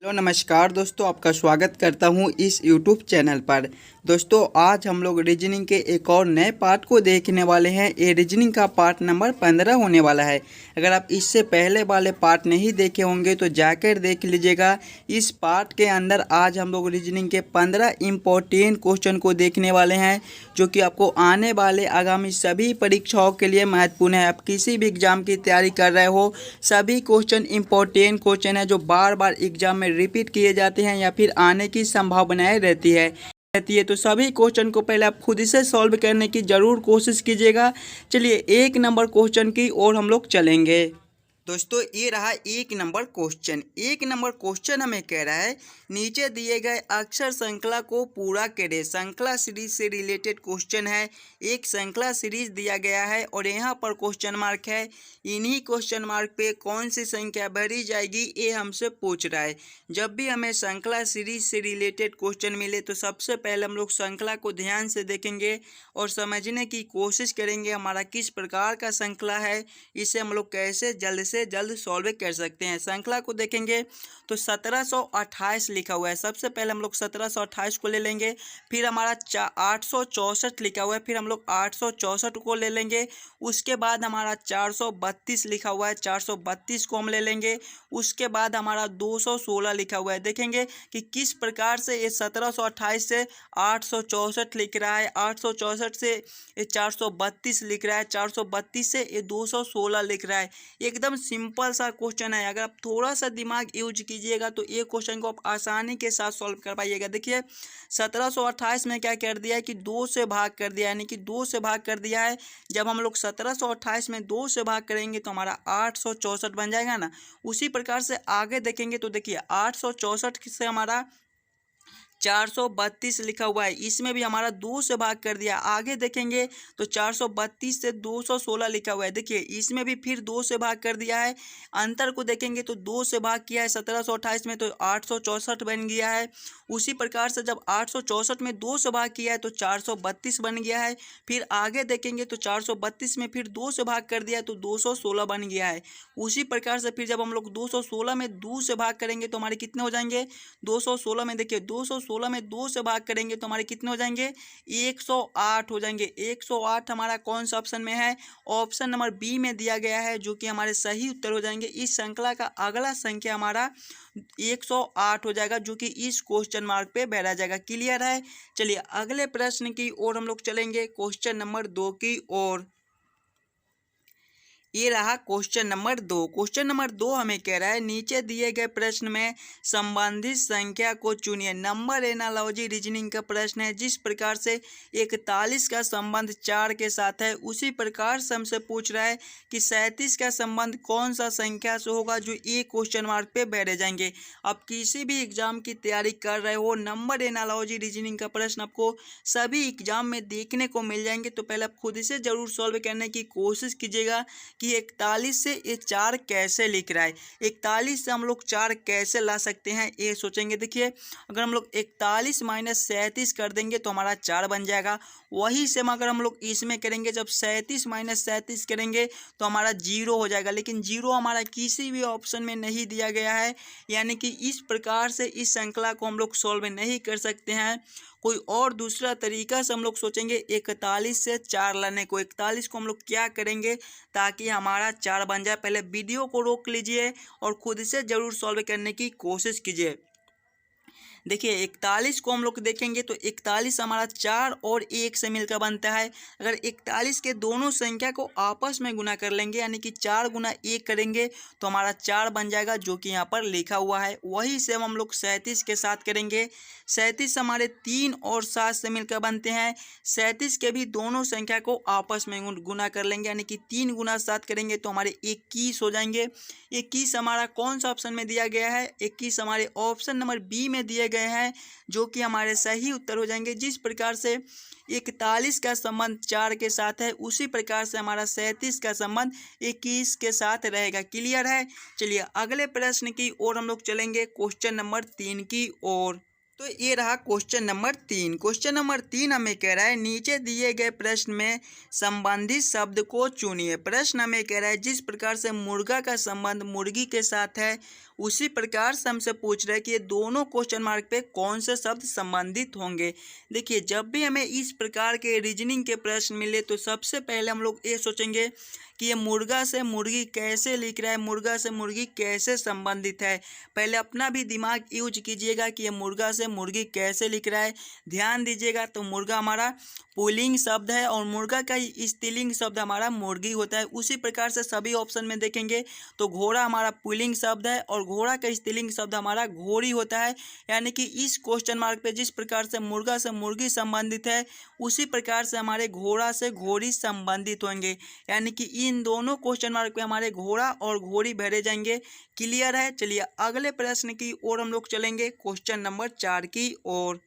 Hello नमस्कार दोस्तों, आपका स्वागत करता हूं इस यूट्यूब चैनल पर। दोस्तों आज हम लोग रीजनिंग के एक और नए पार्ट को देखने वाले हैं। ये रीजनिंग का पार्ट नंबर 15 होने वाला है। अगर आप इससे पहले वाले पार्ट नहीं देखे होंगे तो जाकर देख लीजिएगा। इस पार्ट के अंदर आज हम लोग रीजनिंग के 15 इम्पोर्टेंट क्वेश्चन को देखने वाले हैं, जो कि आपको आने वाले आगामी सभी परीक्षाओं के लिए महत्वपूर्ण है। आप किसी भी एग्जाम की तैयारी कर रहे हो, सभी क्वेश्चन इम्पोर्टेंट क्वेश्चन है जो बार बार एग्जाम में रिपीट किए जाते हैं या फिर आने की संभावनाएं रहती है। तो सभी क्वेश्चन को पहले आप खुद से सॉल्व करने की ज़रूर कोशिश कीजिएगा। चलिए एक नंबर क्वेश्चन की ओर हम लोग चलेंगे। दोस्तों ये रहा एक नंबर क्वेश्चन। एक नंबर क्वेश्चन हमें कह रहा है, नीचे दिए गए अक्षर श्रृंखला को पूरा करें। श्रृंखला सीरीज से रिलेटेड क्वेश्चन है। एक श्रृंखला सीरीज दिया गया है और यहाँ पर क्वेश्चन मार्क है। इन्हीं क्वेश्चन मार्क पे कौन सी संख्या भरी जाएगी ये हमसे पूछ रहा है। जब भी हमें श्रृंखला सीरीज से रिलेटेड क्वेश्चन मिले तो सबसे पहले हम लोग श्रृंखला को ध्यान से देखेंगे और समझने की कोशिश करेंगे हमारा किस प्रकार का श्रृंखला है, इसे हम लोग कैसे जल्द से जल्द सॉल्व कर सकते हैं। श्रृंखला को देखेंगे तो 1728 लिखा हुआ है। सबसे पहले हम लोग 1728 को ले लेंगे, फिर हमारा 864 लिखा हुआ है, फिर हम लोग 864 को ले लेंगे। उसके बाद हमारा 432 लिखा हुआ है, 432 को हम ले लेंगे। उसके बाद हमारा 216 लिखा हुआ है। देखेंगे कि किस प्रकार से ये 1728 से 864 लिख रहा है, 864 से ये 432 लिख रहा है, 432 से ये 216 लिख रहा है। एकदम सिंपल सा क्वेश्चन है। अगर आप थोड़ा सा दिमाग यूज कीजिएगा तो ये क्वेश्चन को आप आसानी के साथ सॉल्व कर पाइएगा। देखिए 1728 में क्या कर दिया है कि 2 से भाग कर दिया, यानी कि 2 से भाग कर दिया है। जब हम लोग 1728 में 2 से भाग करेंगे तो हमारा 864 बन जाएगा ना। उसी प्रकार से आगे देखेंगे तो देखिए 864 से हमारा 432 लिखा हुआ है, इसमें भी हमारा 2 से भाग कर दिया। आगे देखेंगे तो 432 से 216 लिखा हुआ है। देखिए इसमें भी फिर 2 से भाग कर दिया है। अंतर को देखेंगे तो 2 से भाग किया है 1728 में तो 864 बन गया है। उसी प्रकार से जब 864 में 2 से भाग किया है तो 432 बन गया है। फिर आगे देखेंगे तो 432 में फिर 2 से भाग कर दिया है तो 216 बन गया है। उसी प्रकार से फिर जब हम लोग 216 में 2 से भाग करेंगे तो हमारे कितने हो जाएंगे, 216 में देखिए 216 में 2 से भाग करेंगे तो हमारे कितने हो जाएंगे, 108 हो जाएंगे। 108 हमारा कौन सा ऑप्शन में है, ऑप्शन नंबर बी में दिया गया है, जो कि हमारे सही उत्तर हो जाएंगे। इस श्रृंखला का अगला संख्या हमारा 108 हो जाएगा, जो कि इस क्वेश्चन मार्क पे भरा जाएगा। क्लियर है। चलिए अगले प्रश्न की ओर हम लोग चलेंगे, क्वेश्चन नंबर 2 की ओर। ये रहा क्वेश्चन नंबर 2। क्वेश्चन नंबर 2 हमें कह रहा है, नीचे दिए गए प्रश्न में संबंधित संख्या को चुनिए। नंबर एनालॉजी रीजनिंग का प्रश्न है। जिस प्रकार से 41 का संबंध 4 के साथ है, उसी प्रकार से हमसे पूछ रहा है कि 37 का संबंध कौन सा संख्या से होगा, जो एक क्वेश्चन मार्क पे भरे जाएंगे। आप किसी भी एग्जाम की तैयारी कर रहे हो, नंबर एनालॉजी रीजनिंग का प्रश्न आपको सभी एग्जाम में देखने को मिल जाएंगे। तो पहले आप खुद से जरूर सॉल्व करने की कोशिश कीजिएगा कि 41 से ये 4 कैसे लिख रहा है, 41 से हम लोग 4 कैसे ला सकते हैं, ये सोचेंगे। देखिए अगर हम लोग 41 माइनस 37 कर देंगे तो हमारा 4 बन जाएगा। वही सेम अगर हम लोग इसमें करेंगे, जब 37 माइनस 37 करेंगे तो हमारा 0 हो जाएगा। लेकिन 0 हमारा किसी भी ऑप्शन में नहीं दिया गया है, यानी कि इस प्रकार से इस श्रृंखला को हम लोग सॉल्व नहीं कर सकते हैं। कोई और दूसरा तरीका से हम लोग सोचेंगे 41 से 4 लाने को। 41 को हम लोग क्या करेंगे ताकि हमारा 4 बन जाए। पहले वीडियो को रोक लीजिए और खुद से ज़रूर सॉल्व करने की कोशिश कीजिए। देखिए 41 को हम लोग देखेंगे तो 41 हमारा 4 और 1 से मिलकर बनता है। अगर 41 के दोनों संख्या को आपस में गुना कर लेंगे, यानी कि 4 गुना 1 करेंगे तो हमारा 4 बन जाएगा, जो कि यहाँ पर लिखा हुआ है। वही से हम लोग 37 के साथ करेंगे। 37 हमारे 3 और 7 से मिलकर बनते हैं। 37 के भी दोनों संख्या को आपस में गुना कर लेंगे, यानी कि 3 गुना 7 करेंगे तो हमारे 21 हो जाएंगे। 21 हमारा कौन सा ऑप्शन में दिया गया है, 21 हमारे ऑप्शन नंबर बी में दिए गए हैं, जो कि हमारे सही उत्तर हो जाएंगे। जिस प्रकार से 41 का संबंध 4 के साथ है, उसी प्रकार से हमारा 37 का संबंध 21 के साथ रहेगा। क्लियर है। चलिए अगले प्रश्न की ओर हम लोग चलेंगे, क्वेश्चन नंबर 3 की ओर। तो ये रहा क्वेश्चन नंबर 3। क्वेश्चन नंबर 3 हमें कह रहा है, नीचे दिए गए प्रश्न में संबंधित शब्द को चुनिए। प्रश्न हमें कह रहा है, जिस प्रकार से मुर्गा का संबंध मुर्गी के साथ है, उसी प्रकार से हमसे पूछ रहा है कि ये दोनों क्वेश्चन मार्क पे कौन से शब्द संबंधित होंगे। देखिए, जब भी हमें इस प्रकार के रीजनिंग के प्रश्न मिले तो सबसे पहले हम लोग ये सोचेंगे कि ये मुर्गा से मुर्गी कैसे लिख रहा है, मुर्गा से मुर्गी कैसे संबंधित है। पहले अपना भी दिमाग यूज कीजिएगा कि ये मुर्गा से मुर्गी कैसे लिख रहा है। ध्यान दीजिएगा, तो मुर्गा हमारा पुल्लिंग शब्द है और मुर्गा का स्त्रीलिंग शब्द हमारा मुर्गी होता है। उसी प्रकार से सभी ऑप्शन में देखेंगे तो घोड़ा हमारा पुल्लिंग शब्द है और घोड़ा का स्त्रीलिंग शब्द हमारा घोड़ी होता है। यानी कि इस क्वेश्चन मार्क पे जिस प्रकार से मुर्गा से मुर्गी संबंधित है उसी प्रकार से हमारे घोड़ा से घोड़ी संबंधित होंगे। यानी कि इन दोनों क्वेश्चन मार्क पे हमारे घोड़ा और घोड़ी भरे जाएंगे। क्लियर है। चलिए अगले प्रश्न की ओर हम लोग चलेंगे, क्वेश्चन नंबर 4 की ओर।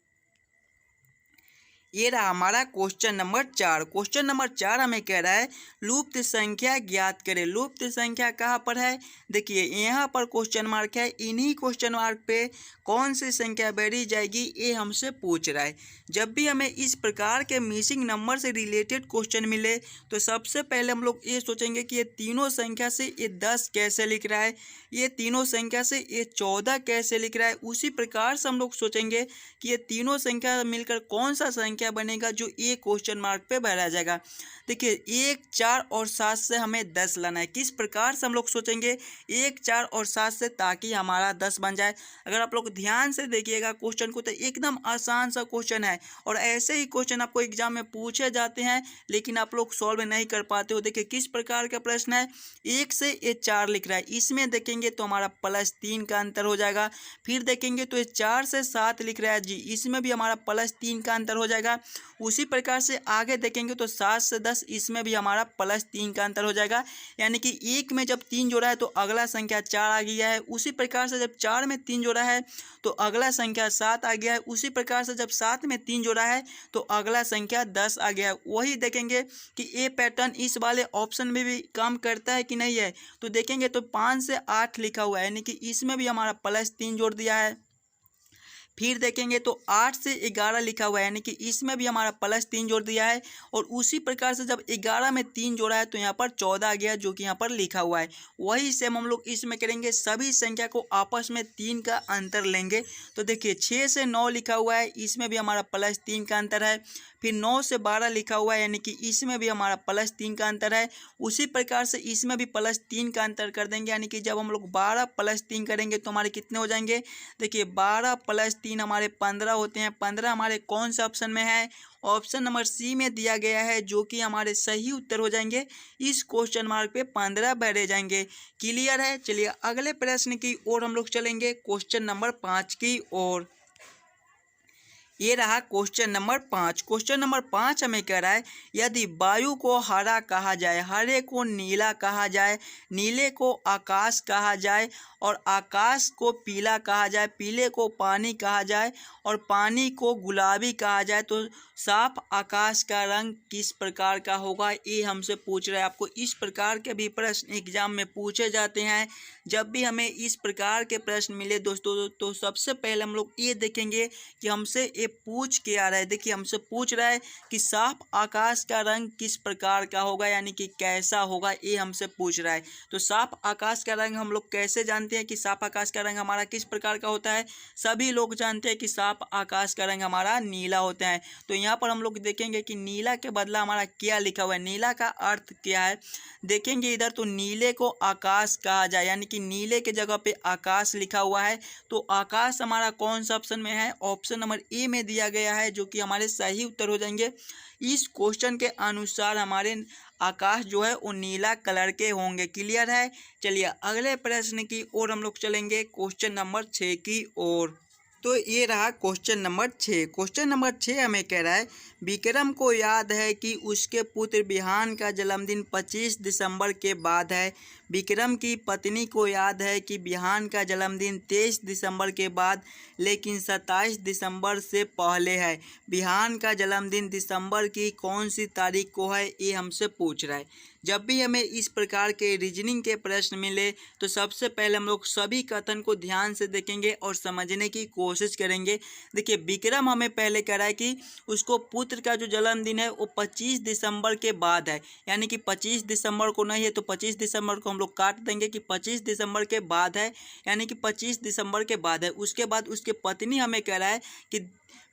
ये रहा हमारा क्वेश्चन नंबर 4। क्वेश्चन नंबर 4 हमें कह रहा है लुप्त संख्या ज्ञात करें। लुप्त संख्या कहाँ पर है? देखिए यहाँ पर क्वेश्चन मार्क है, इन्हीं क्वेश्चन मार्क पे कौन सी संख्या बढ़ी जाएगी ये हमसे पूछ रहा है। जब भी हमें इस प्रकार के मिसिंग नंबर से रिलेटेड क्वेश्चन मिले तो सबसे पहले हम लोग ये सोचेंगे कि ये तीनों संख्या से ये 10 कैसे लिख रहा है, ये तीनों संख्या से ये 14 कैसे लिख रहा है। उसी प्रकार से हम लोग सोचेंगे कि ये तीनों संख्या मिलकर कौन सा संख्या बनेगा जो ये क्वेश्चन मार्क पे भरा जाएगा। देखिए 1, 4 और 7 से हमें 10 लाना है। किस प्रकार से हम लोग सोचेंगे 1, 4 और 7 से ताकि हमारा 10 बन जाए। अगर आप लोग ध्यान से देखिएगा क्वेश्चन को तो एकदम आसान सा क्वेश्चन है और ऐसे ही क्वेश्चन आपको एग्जाम में पूछे जाते हैं लेकिन आप लोग सॉल्व नहीं कर पाते हो। देखिए किस प्रकार का प्रश्न है, 1 से ये 4 लिख रहा है, इसमें देखेंगे तो हमारा +3 का अंतर हो जाएगा। फिर देखेंगे तो ये 4 से 7 लिख रहा है जी, इसमें भी हमारा +3 का अंतर हो जाएगा। उसी प्रकार से आगे देखेंगे तो 7 से 10, इसमें भी हमारा +3 का अंतर हो जाएगा। यानी कि 1 में जब 3 जोड़ा है तो अगला संख्या 4 आ गया है। उसी प्रकार से जब 4 में 3 जोड़ा है तो अगला संख्या 7 आ गया है। उसी प्रकार से जब 7 में 3 जोड़ा है तो अगला संख्या 10 आ गया है। वही देखेंगे कि ये पैटर्न इस वाले ऑप्शन में भी काम करता है कि नहीं है। तो देखेंगे तो 5 से 8 लिखा हुआ है, यानी कि इसमें भी हमारा +3 जोड़ दिया है। फिर देखेंगे तो 8 से 11 लिखा हुआ है, यानी कि इसमें भी हमारा +3 जोड़ दिया है। और उसी प्रकार से जब 11 में 3 जोड़ा है तो यहाँ पर 14 आ गया जो कि यहाँ पर लिखा हुआ है। वही सेम हम लोग इसमें करेंगे, सभी संख्या को आपस में 3 का अंतर लेंगे। तो देखिए 6 से 9 लिखा हुआ है, इसमें भी हमारा +3 का अंतर है। फिर 9 से 12 लिखा हुआ है, यानी कि इसमें भी हमारा +3 का अंतर है। उसी प्रकार से इसमें भी +3 का अंतर कर देंगे, यानी कि जब हम लोग 12 + 3 करेंगे तो हमारे कितने हो जाएंगे। देखिए 12 + 3 हमारे 15 होते हैं। 15 हमारे कौन से ऑप्शन में है? ऑप्शन नंबर सी में दिया गया है, जो कि हमारे सही उत्तर हो जाएंगे। इस क्वेश्चन मार्क पे 15 भरे जाएंगे। क्लियर है। चलिए अगले प्रश्न की ओर हम लोग चलेंगे, क्वेश्चन नंबर 5 की ओर। ये रहा क्वेश्चन नंबर 5। क्वेश्चन नंबर 5 हमें कह रहा है यदि वायु को हरा कहा जाए, हरे को नीला कहा जाए, नीले को आकाश कहा जाए और आकाश को पीला कहा जाए, पीले को पानी कहा जाए और पानी को गुलाबी कहा जाए, तो साफ आकाश का रंग किस प्रकार का होगा, ये हमसे पूछ रहा है। आपको इस प्रकार के भी प्रश्न एग्जाम में पूछे जाते हैं। जब भी हमें इस प्रकार के प्रश्न मिले दोस्तों तो सबसे पहले हम लोग ये देखेंगे कि हमसे ये पूछ के आ रहा है। देखिए हमसे पूछ रहा है कि साफ आकाश का रंग किस प्रकार का होगा, यानी कि कैसा होगा, ये हमसे पूछ रहा है। तो साफ आकाश का रंग हम लोग कैसे जानते हैं कि साफ आकाश का रंग हमारा किस प्रकार का होता है? सभी लोग जानते हैं कि साफ आकाश का रंग हमारा नीला होता है। तो यहाँ पर हम लोग देखेंगे कि नीला के बदला हमारा क्या लिखा हुआ है, नीला का अर्थ क्या है। देखेंगे इधर तो नीले को आकाश कहा जाए, यानी कि नीले के जगह पे आकाश लिखा हुआ है। तो आकाश हमारा कौन सा ऑप्शन में है? ऑप्शन नंबर ए में दिया गया है, जो कि हमारे सही उत्तर हो जाएंगे। इस क्वेश्चन के अनुसार हमारे आकाश जो है वो नीला कलर के होंगे। क्लियर है। चलिए अगले प्रश्न की ओर हम लोग चलेंगे, क्वेश्चन नंबर 6 की ओर। तो ये रहा क्वेश्चन नंबर 6। क्वेश्चन नंबर 6 हमें कह रहा है विक्रम को याद है कि उसके पुत्र बिहान का जन्मदिन 25 दिसंबर के बाद है। विक्रम की पत्नी को याद है कि बिहान का जन्मदिन 23 दिसंबर के बाद लेकिन 27 दिसंबर से पहले है। बिहान का जन्मदिन दिसंबर की कौन सी तारीख को है, ये हमसे पूछ रहा है। जब भी हमें इस प्रकार के रीजनिंग के प्रश्न मिले तो सबसे पहले हम लोग सभी कथन को ध्यान से देखेंगे और समझने की कोशिश करेंगे। देखिए विक्रम हमें पहले कह रहा है कि उसको पुत्र का जो जन्मदिन है वो 25 दिसंबर के बाद है, यानी कि 25 दिसंबर को नहीं है तो 25 दिसंबर को हम हम लोग काट देंगे कि 25 दिसंबर के बाद है, यानी कि 25 दिसंबर के बाद है। उसके बाद उसके पत्नी हमें कह रहा है कि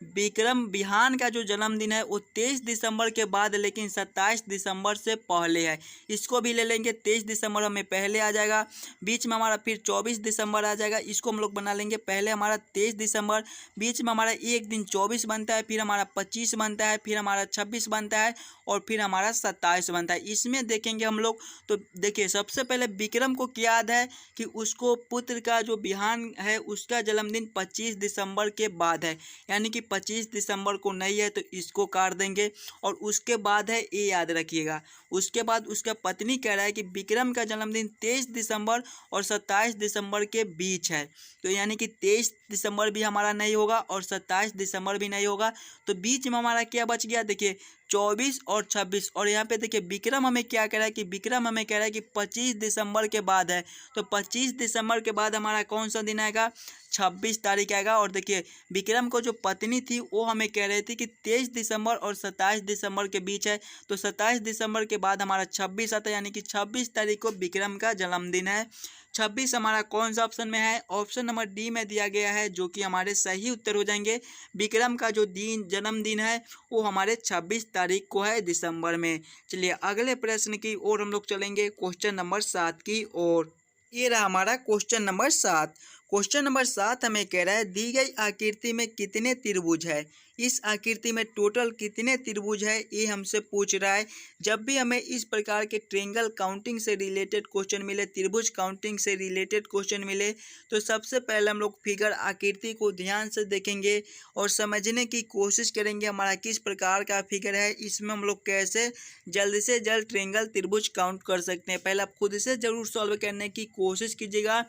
विक्रम बिहान का जो जन्मदिन है वो 23 दिसंबर के बाद लेकिन 27 दिसंबर से पहले है। इसको भी ले लेंगे, 23 दिसंबर हमें पहले आ जाएगा, बीच में हमारा फिर 24 दिसंबर आ जाएगा, इसको हम लोग बना लेंगे। पहले हमारा 23 दिसंबर, बीच में हमारा एक दिन 24 बनता है, फिर हमारा 25 बनता है, फिर हमारा 26 बनता है और फिर हमारा 27 बनता है। इसमें देखेंगे हम लोग तो देखिए सबसे पहले विक्रम को क्या याद है कि उसको पुत्र का जो बिहान है उसका जन्मदिन 25 दिसंबर के बाद है, यानी कि 25 दिसंबर को नहीं है तो इसको काट देंगे। और उसके बाद है ये याद रखिएगा, उसके बाद उसका पत्नी कह रहा है कि विक्रम का जन्मदिन 23 दिसंबर और 27 दिसंबर के बीच है, तो यानी कि 23 दिसंबर भी हमारा नहीं होगा और 27 दिसंबर भी नहीं होगा। तो बीच में हमारा क्या बच गया, देखिए 24 और 26। और यहाँ पे देखिए विक्रम हमें क्या कह रहा है कि विक्रम हमें कह रहा है कि 25 दिसंबर के बाद है, तो 25 दिसंबर के बाद हमारा कौन सा दिन आएगा, 26 तारीख आएगा। और देखिए विक्रम को जो पत्नी थी वो हमें कह रही थी कि 23 दिसंबर और 27 दिसंबर के बीच है, तो 27 दिसंबर के बाद हमारा 26 आता है, यानी कि 26 तारीख को विक्रम का जन्मदिन है। 26 हमारा कौन सा ऑप्शन में है, ऑप्शन नंबर डी में दिया गया है, जो कि हमारे सही उत्तर हो जाएंगे। विक्रम का जो दिन जन्मदिन है वो हमारे 26 तारीख को है दिसंबर में। चलिए अगले प्रश्न की ओर हम लोग चलेंगे, क्वेश्चन नंबर 7 की ओर। ये रहा हमारा क्वेश्चन नंबर 7। क्वेश्चन नंबर 7 हमें कह रहा है दी गई आकृति में कितने त्रिभुज है, इस आकृति में टोटल कितने त्रिभुज है, ये हमसे पूछ रहा है। जब भी हमें इस प्रकार के ट्रायंगल काउंटिंग से रिलेटेड क्वेश्चन मिले, त्रिभुज काउंटिंग से रिलेटेड क्वेश्चन मिले, तो सबसे पहले हम लोग फिगर आकृति को ध्यान से देखेंगे और समझने की कोशिश करेंगे हमारा किस प्रकार का फिगर है, इसमें हम लोग कैसे जल्द से जल्द ट्रायंगल त्रिभुज काउंट कर सकते हैं। पहले आप खुद से जरूर सॉल्व करने की कोशिश कीजिएगा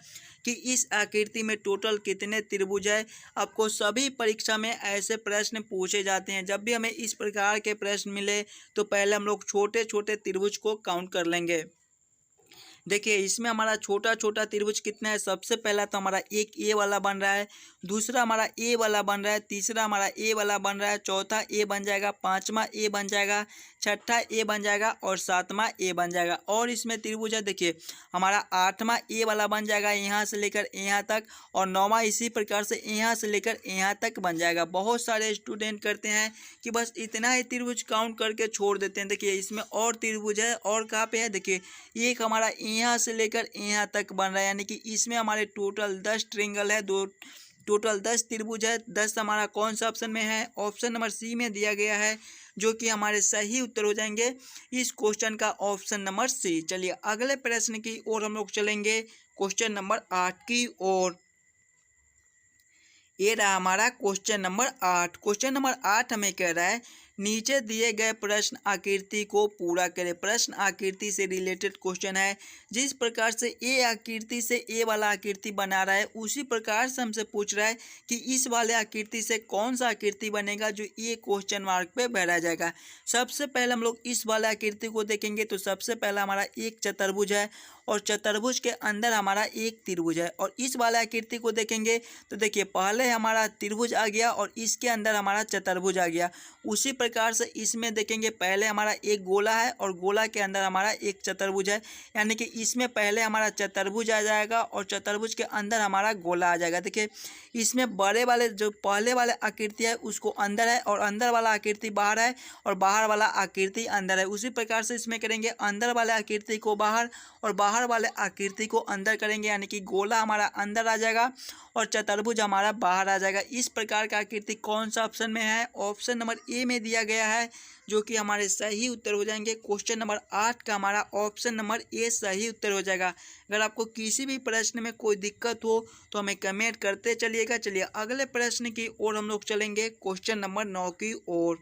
कि इस आकृति में टोटल कितने त्रिभुज है। आपको सभी परीक्षा में ऐसे प्रश्न पूछे जाते हैं, जब भी हमें इस प्रकार के प्रश्न मिले तो पहले हम लोग छोटे छोटे त्रिभुज को काउंट कर लेंगे। देखिए इसमें हमारा छोटा छोटा त्रिभुज कितना है, सबसे पहला तो हमारा एक ए वाला बन रहा है, दूसरा हमारा ए वाला बन रहा है, तीसरा हमारा ए वाला बन रहा है, चौथा ए बन जाएगा, पांचवा ए बन जाएगा, छठा ए बन जाएगा और सातवां ए बन जाएगा। और इसमें त्रिभुज है देखिए हमारा आठवां ए वाला बन जाएगा यहाँ से लेकर यहाँ तक, और नौवां इसी प्रकार से यहाँ से लेकर यहाँ तक बन जाएगा। बहुत सारे स्टूडेंट करते हैं कि बस इतना ही त्रिभुज काउंट करके छोड़ देते हैं। देखिए इसमें और त्रिभुज है, और कहाँ पे है, देखिए एक हमारा यहाँ से लेकर यहाँ तक बन रहा है, यानी कि इसमें हमारे टोटल 10 ट्रायंगल है, टोटल 10 त्रिभुज है। 10 हमारा कौन सा ऑप्शन में है, ऑप्शन नंबर सी में दिया गया है, जो कि हमारे सही उत्तर हो जाएंगे इस क्वेश्चन का ऑप्शन नंबर सी। चलिए अगले प्रश्न की ओर हम लोग चलेंगे, क्वेश्चन नंबर 8 की ओर। ये रहा हमारा क्वेश्चन नंबर 8। क्वेश्चन नंबर 8 हमें कह रहा है नीचे दिए गए प्रश्न आकृति को पूरा करें। प्रश्न आकृति से रिलेटेड क्वेश्चन है। जिस प्रकार से ए आकृति से ए वाला आकृति बना रहा है, उसी प्रकार से हमसे पूछ रहा है कि इस वाले आकृति से कौन सा आकृति बनेगा जो ये क्वेश्चन मार्क पे भरा जाएगा। सबसे पहले हम लोग इस वाले आकृति को देखेंगे तो सबसे पहला हमारा एक चतुर्भुज है और चतुर्भुज के अंदर हमारा एक त्रिभुज है। और इस वाले आकृति को देखेंगे तो देखिए पहले हमारा त्रिभुज आ गया और इसके अंदर हमारा चतुर्भुज आ गया। उसी प्रकार से इसमें देखेंगे पहले हमारा एक गोला है और गोला के अंदर हमारा एक चतुर्भुज है, यानी कि इसमें पहले हमारा चतुर्भुज आ जाएगा और चतुर्भुज के अंदर हमारा गोला आ जाएगा। देखिए इसमें बड़े वाले जो पहले वाले आकृति है उसको अंदर है और अंदर वाला आकृति बाहर है और बाहर वाला आकृति अंदर है। उसी प्रकार से इसमें करेंगे अंदर वाले आकृति को बाहर और बाहर वाले आकृति को अंदर करेंगे, यानी कि गोला हमारा अंदर आ जाएगा और चतुर्भुज हमारा बाहर आ जाएगा। इस प्रकार का आकृति कौन सा ऑप्शन में है, ऑप्शन नंबर ए में दिया गया है, जो कि हमारे सही उत्तर हो जाएंगे। क्वेश्चन नंबर 8 का हमारा ऑप्शन नंबर ए सही उत्तर हो जाएगा। अगर आपको किसी भी प्रश्न में कोई दिक्कत हो तो हमें कमेंट करते चलिएगा। चलिए अगले प्रश्न की ओर हम लोग चलेंगे, क्वेश्चन नंबर 9 की ओर।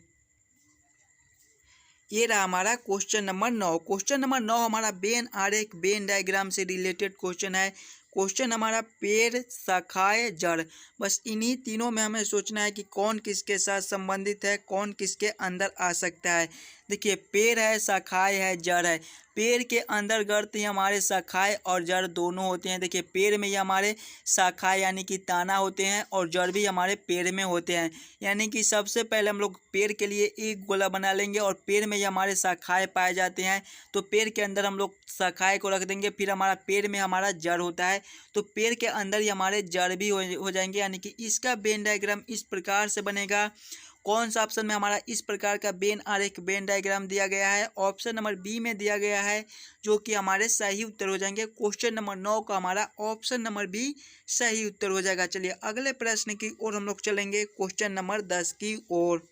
ये रहा हमारा क्वेश्चन नंबर 9। क्वेश्चन नंबर 9 हमारा वेन आरेख वेन डायग्राम से रिलेटेड क्वेश्चन है। क्वेश्चन हमारा पेड़, शाखाएं, जड़। बस इन्हीं तीनों में हमें सोचना है कि कौन किसके साथ संबंधित है, कौन किसके अंदर आ सकता है। देखिए पेड़ है, शाखाएं है, जड़ है। पेड़ के अंतर्गत ही हमारे शाखाएं और जड़ दोनों होते हैं। देखिए पेड़ में ही हमारे शाखाएं यानी कि ताना होते हैं और जड़ भी हमारे पेड़ में होते हैं। यानी कि सबसे पहले हम लोग पेड़ के लिए एक गोला बना लेंगे और पेड़ में ही हमारे शाखाएं पाए जाते हैं, तो पेड़ के अंदर हम लोग शाखाएं को रख देंगे। फिर हमारा पेड़ में हमारा जड़ होता है, तो पेड़ के अंदर ही हमारे जड़ भी हो जाएंगे। यानी कि इसका वेन डायग्राम इस प्रकार से बनेगा। कौन सा ऑप्शन में हमारा इस प्रकार का वेन आरेख वेन डायग्राम दिया गया है? ऑप्शन नंबर बी में दिया गया है, जो कि हमारे सही उत्तर हो जाएंगे। क्वेश्चन नंबर 9 का हमारा ऑप्शन नंबर बी सही उत्तर हो जाएगा। चलिए अगले प्रश्न की ओर हम लोग चलेंगे, क्वेश्चन नंबर 10 की ओर।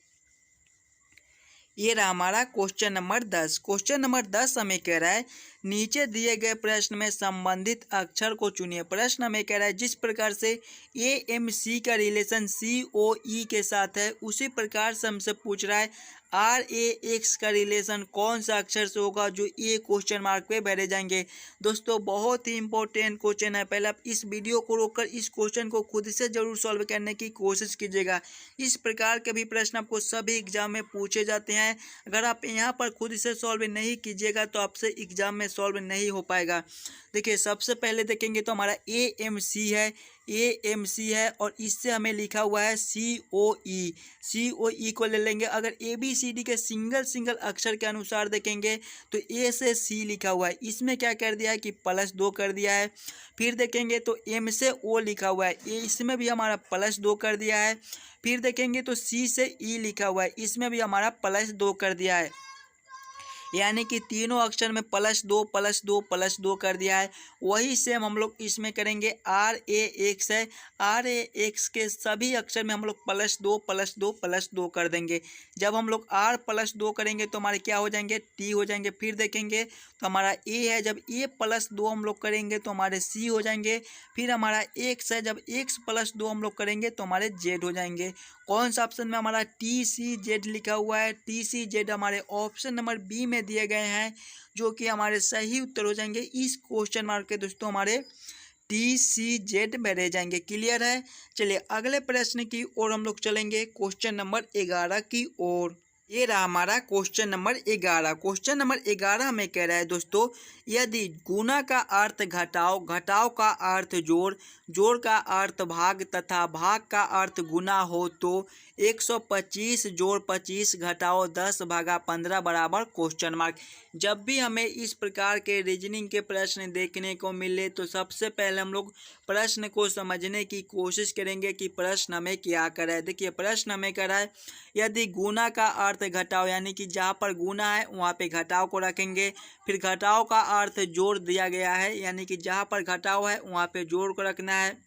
ये रहा हमारा क्वेश्चन नंबर 10। क्वेश्चन नंबर 10 हमें कह रहा है नीचे दिए गए प्रश्न में संबंधित अक्षर को चुनिए। प्रश्न हमें कह रहा है जिस प्रकार से ए एम सी का रिलेशन सी ओ ई के साथ है, उसी प्रकार से हमसे पूछ रहा है आर ए एक्स का रिलेशन कौन सा अक्षर से होगा, जो ये क्वेश्चन मार्क पे भरे जाएंगे। दोस्तों बहुत ही इंपॉर्टेंट क्वेश्चन है। पहले आप इस वीडियो को रोककर इस क्वेश्चन को खुद से जरूर सॉल्व करने की कोशिश कीजिएगा। इस प्रकार के भी प्रश्न आपको सभी एग्जाम में पूछे जाते हैं। अगर आप यहाँ पर खुद से सॉल्व नहीं कीजिएगा तो आपसे एग्जाम में सॉल्व नहीं हो पाएगा। देखिए सबसे पहले देखेंगे तो हमारा ए एम सी है, ए एम सी है और इससे हमें लिखा हुआ है सी ओ ई। सी ओ ई को ले लेंगे। अगर ए बी सी डी के सिंगल अक्षर के अनुसार देखेंगे तो ए से सी लिखा हुआ है, इसमें क्या कर दिया है कि +2 कर दिया है। फिर देखेंगे तो एम से ओ लिखा हुआ है, इसमें भी हमारा +2 कर दिया है। फिर देखेंगे तो सी से ई लिखा हुआ है, इसमें भी हमारा +2 कर दिया है। यानी कि तीनों अक्षर में +2 कर दिया है। वही सेम हम लोग इसमें करेंगे। आर ए एक्स है, आर ए एक्स के सभी अक्षर में हम लोग +2 कर देंगे। जब हम लोग आर +2 करेंगे तो हमारे क्या हो जाएंगे, टी हो जाएंगे। फिर देखेंगे तो हमारा ए है, जब ए +2 हम लोग करेंगे तो हमारे सी हो जाएंगे। फिर हमारा एक्स है, जब एक्स +2 हम लोग करेंगे तो हमारे जेड हो जाएंगे। कौन सा ऑप्शन में हमारा टी सी जेड लिखा हुआ है? टी सी जेड हमारे ऑप्शन नंबर बी में दिए गए हैं, जो कि हमारे सही उत्तर हो जाएंगे। इस क्वेश्चन मार्क के दोस्तों हमारे टी सी जेड में रह जाएंगे। क्लियर है? चलिए अगले प्रश्न की ओर हम लोग चलेंगे, क्वेश्चन नंबर 11 की ओर। ये रहा हमारा क्वेश्चन नंबर 11। क्वेश्चन नंबर 11 हमें कह रहा है दोस्तों यदि गुना का अर्थ घटाओ, घटाओ का अर्थ जोड़, जोड़ का अर्थ भाग तथा भाग का अर्थ गुना हो तो 125 जोड़ 25 घटाओ 10 भागा 15 बराबर क्वेश्चन मार्क। जब भी हमें इस प्रकार के रीजनिंग के प्रश्न देखने को मिले तो सबसे पहले हम लोग प्रश्न को समझने की कोशिश करेंगे कि प्रश्न हमें क्या कर रहा है। देखिए प्रश्न हमें कर रहा है यदि गुना का अर्थ घटाओ, यानी कि जहाँ पर गुना है वहाँ पे घटाओ को रखेंगे। फिर घटाओ का अर्थ जोड़ दिया गया है, यानी कि जहाँ पर घटाओ है वहाँ पे जोड़ को रखना है।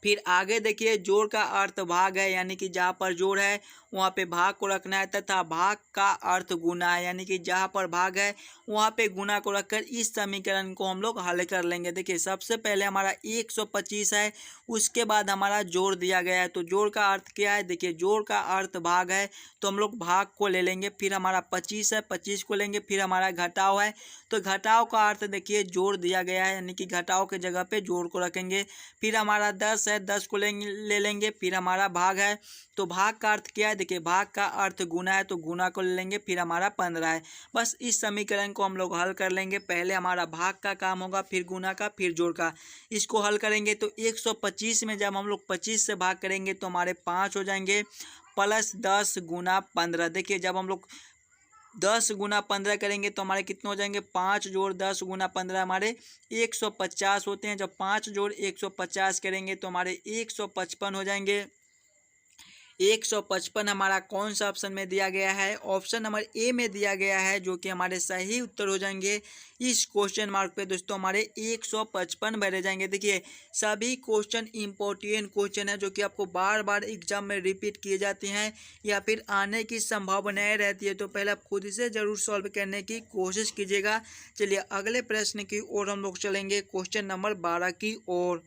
फिर आगे देखिए जोड़ का अर्थ भाग है, यानी कि जहाँ पर जोड़ है वहाँ पे भाग को रखना है, तथा भाग का अर्थ गुना है, यानी कि जहाँ पर भाग है वहाँ पे गुना को रखकर इस समीकरण को हम लोग हल कर लेंगे। देखिए सबसे पहले हमारा 125 है, उसके बाद हमारा जोड़ दिया गया है, तो जोड़ का अर्थ क्या है? देखिए जोड़ का अर्थ भाग है तो हम लोग भाग को ले लेंगे। फिर हमारा 25 है, 25 को लेंगे। फिर हमारा घटाओ है, तो घटाओ का अर्थ देखिए जोड़ दिया गया है, यानी कि घटाओ के जगह पे जोड़ को रखेंगे। फिर हमारा 10 है, 10 को ले लेंगे। फिर हमारा भाग है, तो भाग का अर्थ क्या है? देखिए भाग का अर्थ गुना है, तो गुना को ले लेंगे। फिर हमारा 15 है। बस इस समीकरण को हम लोग हल कर लेंगे। पहले हमारा भाग का काम होगा, फिर गुना का, फिर जोड़ का। इसको हल करेंगे तो 125 में जब हम लोग 25 से भाग करेंगे तो हमारे 5 हो जाएंगे, प्लस 10 गुना 15। देखिए जब हम लोग 10 गुना 15 करेंगे तो हमारे कितने हो जाएंगे? 5 जोड़ 10 गुना 15 हमारे 150 होते हैं। जब 5 जोड़ 150 करेंगे तो हमारे 155 हो जाएंगे। 155 हमारा कौन सा ऑप्शन में दिया गया है? ऑप्शन नंबर ए में दिया गया है, जो कि हमारे सही उत्तर हो जाएंगे। इस क्वेश्चन मार्क पे दोस्तों हमारे 155 भरे जाएंगे। देखिए सभी क्वेश्चन इंपॉर्टेंट क्वेश्चन है, जो कि आपको बार बार एग्जाम में रिपीट किए जाते हैं या फिर आने की संभावनाएं रहती है, तो पहले आप खुद से जरूर सॉल्व करने की कोशिश कीजिएगा। चलिए अगले प्रश्न की ओर हम लोग चलेंगे, क्वेश्चन नंबर 12 की ओर।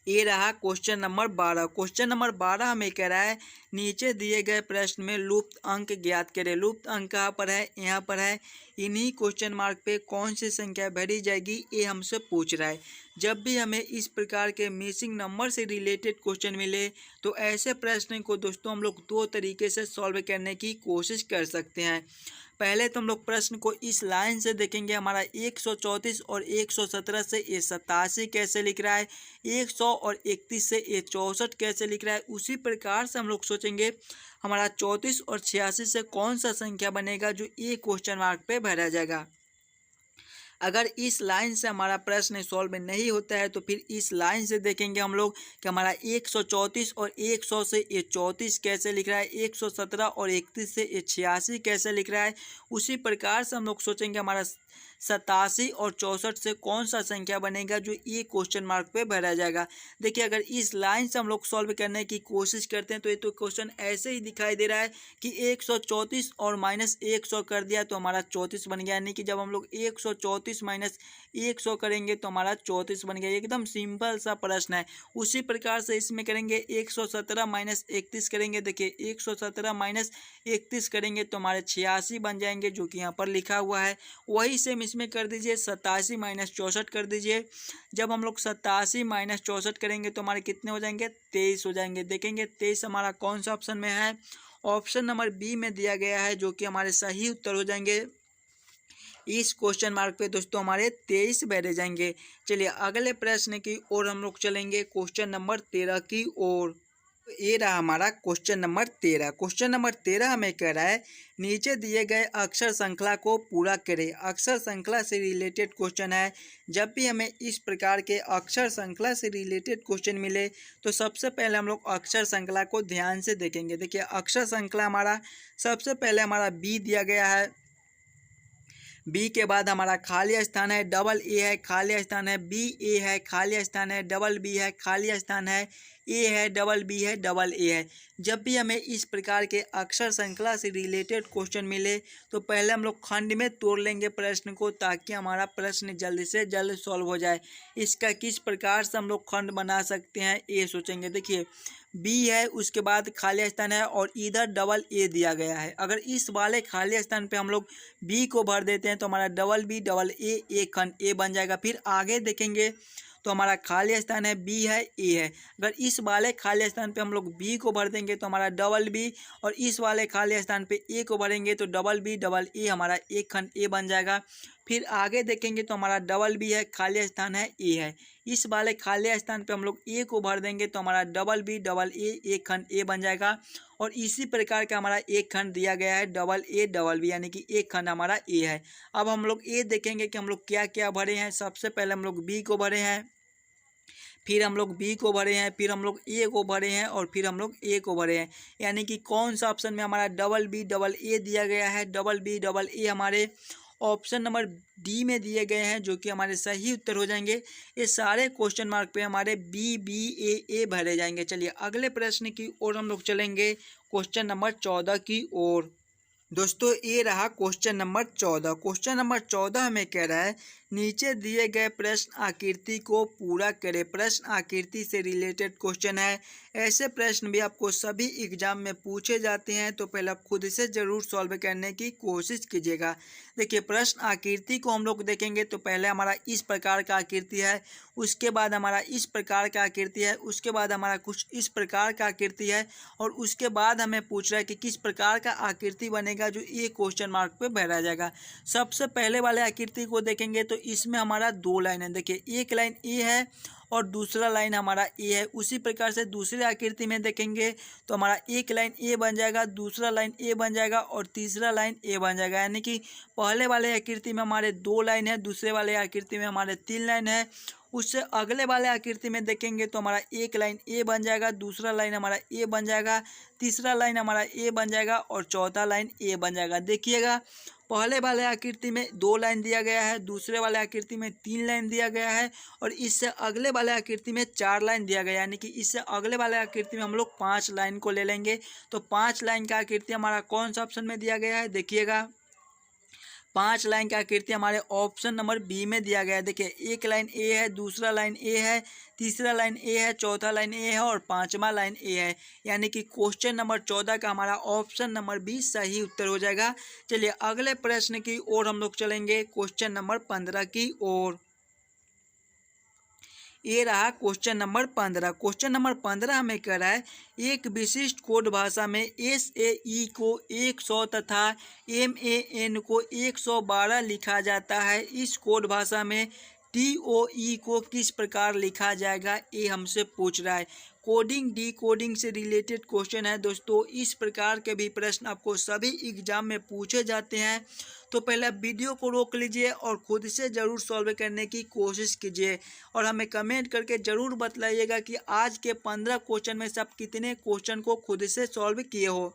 ये रहा क्वेश्चन नंबर 12। क्वेश्चन नंबर 12 हमें कह रहा है नीचे दिए गए प्रश्न में लुप्त अंक ज्ञात करें। लुप्त अंक कहाँ पर है? यहाँ पर है। इन्हीं क्वेश्चन मार्क पे कौन सी संख्या भरी जाएगी ये हमसे पूछ रहा है। जब भी हमें इस प्रकार के मिसिंग नंबर से रिलेटेड क्वेश्चन मिले तो ऐसे प्रश्न को दोस्तों हम लोग दो तरीके से सॉल्व करने की कोशिश कर सकते हैं। पहले तो हम लोग प्रश्न को इस लाइन से देखेंगे, हमारा 134 और 117 से ये 87 कैसे लिख रहा है, 100 और 31 से ये 64 कैसे लिख रहा है। उसी प्रकार से हम लोग सोचेंगे हमारा 34 और 86 से कौन सा संख्या बनेगा जो ये क्वेश्चन मार्क पे भरा जाएगा। अगर इस लाइन से हमारा प्रश्न सॉल्व नहीं होता है तो फिर इस लाइन से देखेंगे हम लोग कि हमारा 134 और 100 से ये 34 कैसे लिख रहा है, 117 और 31 से ये 86 कैसे लिख रहा है। उसी प्रकार से हम लोग सोचेंगे हमारा 87 और 64 से कौन सा संख्या बनेगा जो ये क्वेश्चन मार्क पे भरा जाएगा। देखिए अगर इस लाइन से हम लोग सॉल्व करने की कोशिश करते हैं तो ये तो क्वेश्चन ऐसे ही दिखाई दे रहा है कि 134 और माइनस 100 कर दिया तो हमारा 34 बन गया। यानी कि जब हम लोग 134 माइनस 100 करेंगे तो हमारा 34 बन गया। एकदम सिंपल सा प्रश्न है। उसी प्रकार से इसमें करेंगे 117 माइनस 31 करेंगे। देखिए 117 माइनस 31 करेंगे तो हमारे 86 बन जाएंगे जो कि यहाँ पर लिखा हुआ है। वही सेम इसमें कर दीजिए 87 माइनस 64 कर दीजिए। जब हम लोग 87 माइनस 64 करेंगे तो हमारे कितने हो जाएंगे, 23 हो जाएंगे। देखेंगे 23 हमारा कौन सा ऑप्शन में है, ऑप्शन नंबर बी में दिया गया है जो कि हमारे सही उत्तर हो जाएंगे। इस क्वेश्चन मार्क पे दोस्तों हमारे 23 बैठे जाएंगे। चलिए अगले प्रश्न की ओर हम लोग चलेंगे, क्वेश्चन नंबर 13 की ओर। ये रहा हमारा क्वेश्चन नंबर 13। क्वेश्चन नंबर 13 हमें कह रहा है नीचे दिए गए अक्षर श्रृंखला को पूरा करें। अक्षर श्रृंखला से रिलेटेड क्वेश्चन है। जब भी हमें इस प्रकार के अक्षर श्रृंखला से रिलेटेड क्वेश्चन मिले तो सबसे पहले हम लोग अक्षर श्रृंखला को ध्यान से देखेंगे। देखिए अक्षर श्रृंखला हमारा सबसे पहले हमारा बी दिया गया है। बी के बाद हमारा खाली स्थान है, डबल ए है, खाली स्थान है, बी ए है, खाली स्थान है, डबल बी है, खाली स्थान है, ए है, डबल बी है, डबल ए है। जब भी हमें इस प्रकार के अक्षर श्रृंखला से रिलेटेड क्वेश्चन मिले तो पहले हम लोग खंड में तोड़ लेंगे प्रश्न को ताकि हमारा प्रश्न जल्द से जल्द सॉल्व हो जाए। इसका किस प्रकार से हम लोग खंड बना सकते हैं ये सोचेंगे। देखिए बी है, उसके बाद खाली स्थान है और इधर डबल ए दिया गया है। अगर इस वाले खाली स्थान पे हम लोग बी को भर देते हैं तो हमारा डबल बी डबल ए, एक खंड ए बन जाएगा। फिर आगे देखेंगे तो हमारा खाली स्थान है, बी है, ए है। अगर इस वाले खाली स्थान पे हम लोग बी को भर देंगे तो हमारा डबल बी, और इस वाले खाली स्थान पे ए को भरेंगे तो डबल बी डबल ए, हमारा एक खंड ए बन जाएगा। फिर आगे देखेंगे तो हमारा डबल बी है, खाली स्थान है, ए है। इस वाले खाली स्थान पे हम लोग ए को भर देंगे तो हमारा डबल बी डबल ए, एक खंड ए बन जाएगा। और इसी प्रकार का हमारा एक खंड दिया गया है, डबल ए डबल बी, यानी कि एक खंड हमारा ए है। अब हम लोग ए देखेंगे कि हम लोग क्या क्या भरे हैं। सबसे पहले हम लोग बी को भरे हैं, फिर हम लोग बी को भरे हैं, फिर हम लोग ए को भरे हैं और फिर हम लोग ए को भरे हैं। यानी कि कौन सा ऑप्शन में हमारा डबल बी डबल ए दिया गया है, डबल बी डबल ए हमारे ऑप्शन नंबर डी में दिए गए हैं जो कि हमारे सही उत्तर हो जाएंगे। ये सारे क्वेश्चन मार्क पे हमारे बी बी ए भरे जाएंगे। चलिए अगले प्रश्न की ओर हम लोग चलेंगे, क्वेश्चन नंबर 14 की ओर। दोस्तों ये रहा क्वेश्चन नंबर 14। क्वेश्चन नंबर 14 हमें कह रहा है नीचे दिए गए प्रश्न आकृति को पूरा करें। प्रश्न आकृति से रिलेटेड क्वेश्चन है। ऐसे प्रश्न भी आपको सभी एग्जाम में पूछे जाते हैं तो पहले आप खुद से ज़रूर सॉल्व करने की कोशिश कीजिएगा। देखिए प्रश्न आकृति को हम लोग देखेंगे तो पहले हमारा इस प्रकार का आकृति है, उसके बाद हमारा इस प्रकार का आकृति है, उसके बाद हमारा कुछ इस प्रकार का आकृति है और उसके बाद हमें पूछ रहा है कि किस प्रकार का आकृति बनेगा जो ये क्वेश्चन मार्क पे भरा जाएगा। सबसे पहले वाले आकृति को देखेंगे तो इसमें हमारा दो लाइन है। देखिए एक लाइन ए है और दूसरा लाइन हमारा ए है। उसी प्रकार से दूसरे आकृति में देखेंगे तो हमारा एक लाइन ए बन जाएगा, दूसरा लाइन ए बन जाएगा और तीसरा लाइन ए बन जाएगा। यानी कि पहले वाले आकृति में हमारे दो लाइन है, दूसरे वाले आकृति में हमारे तीन लाइन है। उससे अगले वाले आकृति में देखेंगे तो हमारा एक लाइन ए बन जाएगा, दूसरा लाइन हमारा ए बन जाएगा, तीसरा लाइन हमारा ए बन जाएगा और चौथा लाइन ए बन जाएगा। देखिएगा पहले वाले आकृति में दो लाइन दिया गया है, दूसरे वाले आकृति में तीन लाइन दिया गया है और इससे अगले वाले आकृति में चार लाइन दिया गया है। यानी कि इससे अगले वाले आकृति में हम लोग 5 लाइन को ले लेंगे तो 5 लाइन का आकृति हमारा कौन सा ऑप्शन में दिया गया है। देखिएगा 5 लाइन की आकृति हमारे ऑप्शन नंबर बी में दिया गया है। देखिए एक लाइन ए है, दूसरा लाइन ए है, तीसरा लाइन ए है, चौथा लाइन ए है और पांचवा लाइन ए है, यानी कि क्वेश्चन नंबर 14 का हमारा ऑप्शन नंबर बी सही उत्तर हो जाएगा। चलिए अगले प्रश्न की ओर हम लोग चलेंगे, क्वेश्चन नंबर 15 की ओर। ये रहा क्वेश्चन नंबर 15। क्वेश्चन नंबर 15 हमें कह रहा है एक विशिष्ट कोड भाषा में SAE को 100 तथा MAN को 112 लिखा जाता है। इस कोड भाषा में TOE को किस प्रकार लिखा जाएगा, ये हमसे पूछ रहा है। कोडिंग डी कोडिंग से रिलेटेड क्वेश्चन है दोस्तों। इस प्रकार के भी प्रश्न आपको सभी एग्जाम में पूछे जाते हैं, तो पहले वीडियो को रोक लीजिए और खुद से ज़रूर सॉल्व करने की कोशिश कीजिए और हमें कमेंट करके ज़रूर बतलाइएगा कि आज के 15 क्वेश्चन में से आप कितने क्वेश्चन को खुद से सॉल्व किए हो।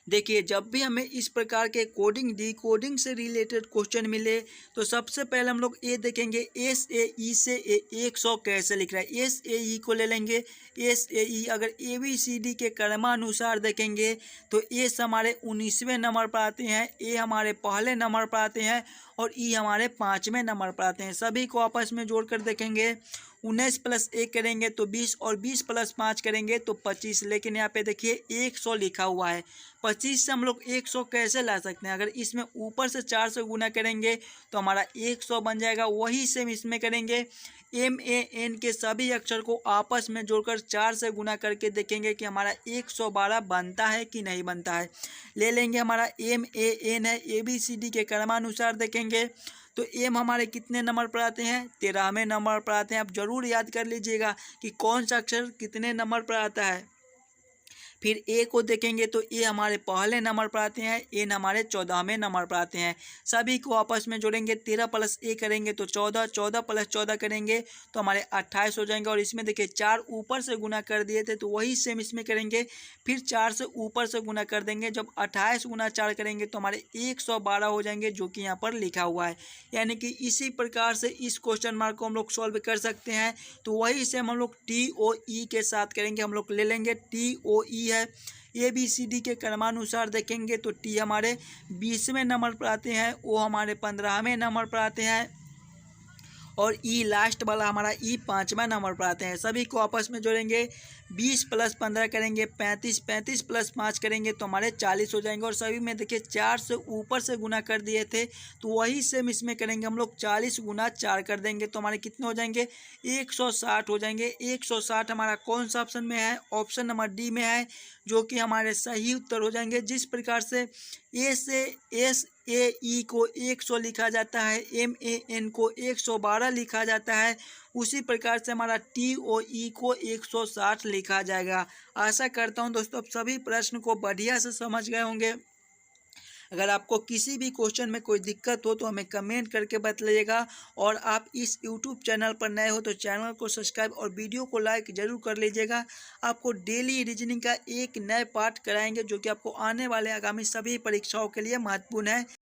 देखिए जब भी हमें इस प्रकार के कोडिंग डी कोडिंग से रिलेटेड क्वेश्चन मिले तो सबसे पहले हम लोग ये देखेंगे SAE से 100 कैसे लिख रहा है। SAE को ले लेंगे। SAE अगर ABCD के क्रमानुसार देखेंगे तो एस हमारे 19वें नंबर पर आते हैं, ए हमारे पहले नंबर पर आते हैं और ई हमारे 5वें नंबर पर आते हैं। सभी को आपस में जोड़कर देखेंगे 19 + 1 करेंगे तो 20 और 20 + 5 करेंगे तो 25, लेकिन यहाँ पे देखिए 100 लिखा हुआ है। 25 से हम लोग 100 कैसे ला सकते हैं, अगर इसमें ऊपर से 4 से गुना करेंगे तो हमारा 100 बन जाएगा। वही सेम इसमें करेंगे, MAN के सभी अक्षर को आपस में जोड़कर 4 से गुना करके देखेंगे कि हमारा 112 बनता है कि नहीं बनता है। ले लेंगे हमारा MAN है, ABCD के क्रमानुसार देखेंगे तो एम हमारे कितने नंबर पर आते हैं, 13वें नंबर पर आते हैं। आप जरूर याद कर लीजिएगा कि कौन सा अक्षर कितने नंबर पर आता है। फिर ए को देखेंगे तो ए हमारे पहले नंबर पर आते हैं, एन हमारे 14वें नंबर पर आते हैं। सभी को आपस में जोड़ेंगे, 13 + A करेंगे तो 14, 14 + 14 करेंगे तो हमारे 28 हो जाएंगे। और इसमें देखिए 4 ऊपर से गुना कर दिए थे तो वही सेम इसमें करेंगे, फिर 4 से ऊपर से गुना कर देंगे। जब 28 × 4 करेंगे तो हमारे 112 हो जाएंगे, जो कि यहाँ पर लिखा हुआ है। यानी कि इसी प्रकार से इस क्वेश्चन मार्क को हम लोग सॉल्व कर सकते हैं। तो वही सेम हम लोग TOE के साथ करेंगे। हम लोग ले लेंगे TOE है, ABCD के क्रमानुसार देखेंगे तो टी हमारे 20वें नंबर पर आते हैं, ओ हमारे 15वें नंबर पर आते हैं और ई लास्ट वाला हमारा ई 5वां नंबर पर आते हैं। सभी को आपस में जोड़ेंगे, 20 + 15 करेंगे 35, 35 + 5 करेंगे तो हमारे 40 हो जाएंगे। और सभी में देखिए 4 से ऊपर से गुना कर दिए थे तो वही सेम इसमें करेंगे हम लोग, 40 × 4 कर देंगे तो हमारे कितने हो जाएंगे, 160 हो जाएंगे। 160 हमारा कौन सा ऑप्शन में है, ऑप्शन नंबर डी में है, जो कि हमारे सही उत्तर हो जाएंगे। जिस प्रकार से ए से SAE को 100 लिखा जाता है, MAN को 112 लिखा जाता है, उसी प्रकार से हमारा TOE को 160 लिखा जाएगा। आशा करता हूं दोस्तों आप सभी प्रश्न को बढ़िया से समझ गए होंगे। अगर आपको किसी भी क्वेश्चन में कोई दिक्कत हो तो हमें कमेंट करके बताइएगा। और आप इस YouTube चैनल पर नए हो तो चैनल को सब्सक्राइब और वीडियो को लाइक जरूर कर लीजिएगा। आपको डेली रीजनिंग का एक नए पार्ट कराएंगे जो कि आपको आने वाले आगामी सभी परीक्षाओं के लिए महत्वपूर्ण है।